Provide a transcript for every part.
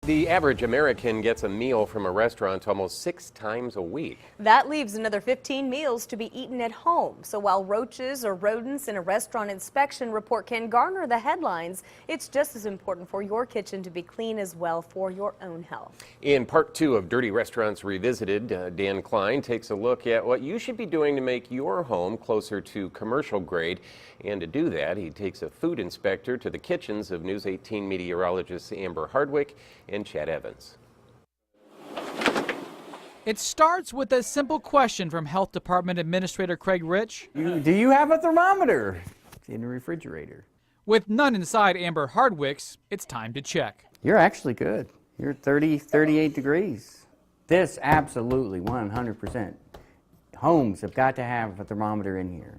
The average American gets a meal from a restaurant almost 6 times a week. That leaves another 15 meals to be eaten at home. So while roaches or rodents in a restaurant inspection report can garner the headlines, it's just as important for your kitchen to be clean as well for your own health. In part 2 of Dirty Restaurants Revisited, Dan Klein takes a look at what you should be doing to make your home closer to commercial grade. And to do that, he takes a food inspector to the kitchens of News 18 meteorologists Amber Hardwick and Chad Evans. It starts with a simple question from Health Department Administrator Craig Rich. Do you have a thermometer in the refrigerator? With none inside Amber Hardwick's, it's time to check. You're actually good. You're 38 degrees. This absolutely 100%. Homes have got to have a thermometer in here.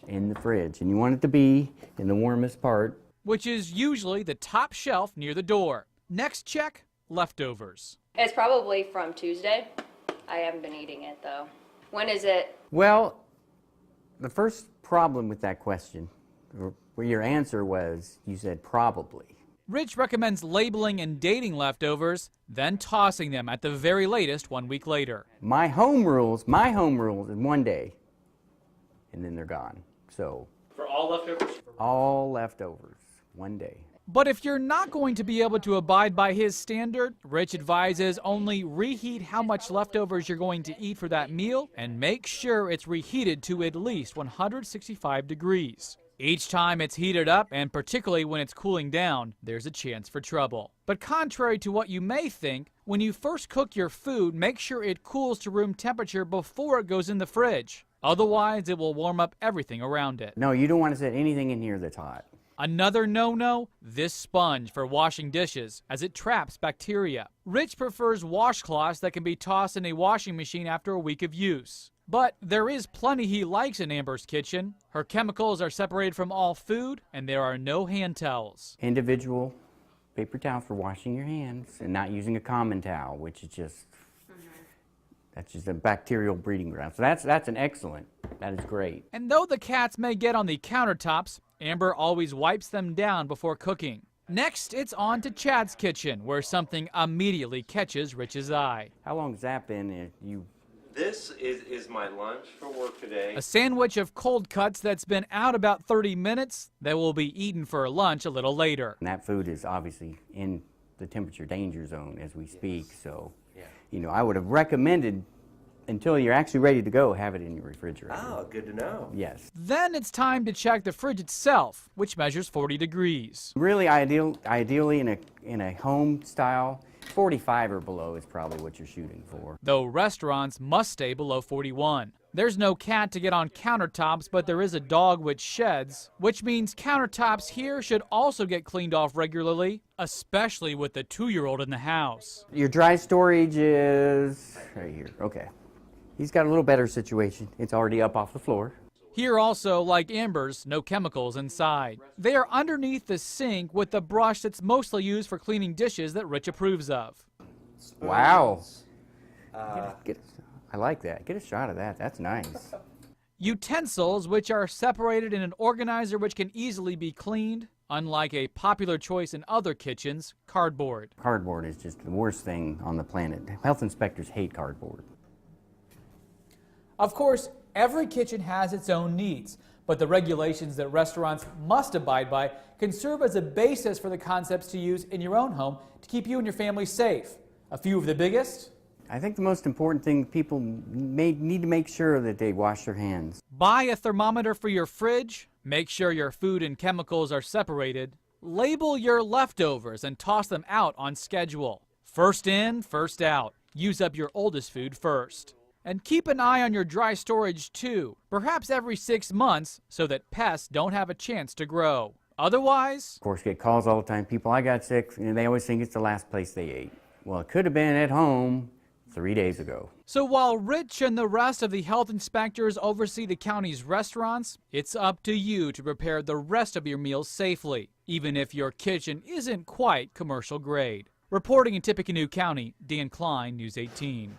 In the fridge. And you want it to be in the warmest part. Which is usually the top shelf near the door. Next check, leftovers. It's probably from Tuesday. I haven't been eating it though. When is it? Well, the first problem with that question, where your answer was, you said probably. Rich recommends labeling and dating leftovers, then tossing them at the very latest 1 week later. My home rules is 1 day, and then they're gone. So for all leftovers? All leftovers, 1 day. But if you're not going to be able to abide by his standard, Rich advises only reheat how much leftovers you're going to eat for that meal and make sure it's reheated to at least 165 degrees. Each time it's heated up, and particularly when it's cooling down, there's a chance for trouble. But contrary to what you may think, when you first cook your food, make sure it cools to room temperature before it goes in the fridge. Otherwise, it will warm up everything around it. No, you don't want to set anything in here that's hot. Another no-no, this sponge for washing dishes, as it traps bacteria. Rich prefers washcloths that can be tossed in a washing machine after a week of use. But there is plenty he likes in Amber's kitchen. Her chemicals are separated from all food, and there are no hand towels. Individual paper towels for washing your hands, and not using a common towel, which is just, that's just a bacterial breeding ground. So that's an excellent, that is great. And though the cats may get on the countertops, Amber always wipes them down before cooking. Next, it's on to Chad's kitchen, where something immediately catches Rich's eye. How long has that been? This is my lunch for work today. A sandwich of cold cuts that's been out about 30 minutes that will be eaten for lunch a little later. And that food is obviously in the temperature danger zone as we speak, so you know, I would have recommended until you're actually ready to go, have it in your refrigerator. Oh, good to know. Yes. Then it's time to check the fridge itself, which measures 40 degrees. Really ideally in a home style, 45 or below is probably what you're shooting for. Though restaurants must stay below 41. There's no cat to get on countertops, but there is a dog which sheds, which means countertops here should also get cleaned off regularly, especially with the 2-year-old in the house. Your dry storage is right here. Okay. He's got a little better situation. It's already up off the floor. Here also, like Amber's, no chemicals inside. They are underneath the sink with the brush that's mostly used for cleaning dishes that Rich approves of. Wow. I like that. Get a shot of that. That's nice. Utensils, which are separated in an organizer which can easily be cleaned. Unlike a popular choice in other kitchens, cardboard. Cardboard is just the worst thing on the planet. Health inspectors hate cardboard. Of course, every kitchen has its own needs, but the regulations that restaurants must abide by can serve as a basis for the concepts to use in your own home to keep you and your family safe. A few of the biggest. I think the most important thing, people need to make sure that they wash their hands. Buy a thermometer for your fridge. Make sure your food and chemicals are separated. Label your leftovers and toss them out on schedule. First in, first out. Use up your oldest food first. And keep an eye on your dry storage too, perhaps every 6 months, so that pests don't have a chance to grow. Otherwise, of course, get calls all the time. People, I got sick, and they always think it's the last place they ate. Well, it could have been at home 3 days ago. So while Rich and the rest of the health inspectors oversee the county's restaurants, it's up to you to prepare the rest of your meals safely, even if your kitchen isn't quite commercial grade. Reporting in Tippecanoe County, Dan Klein, News 18.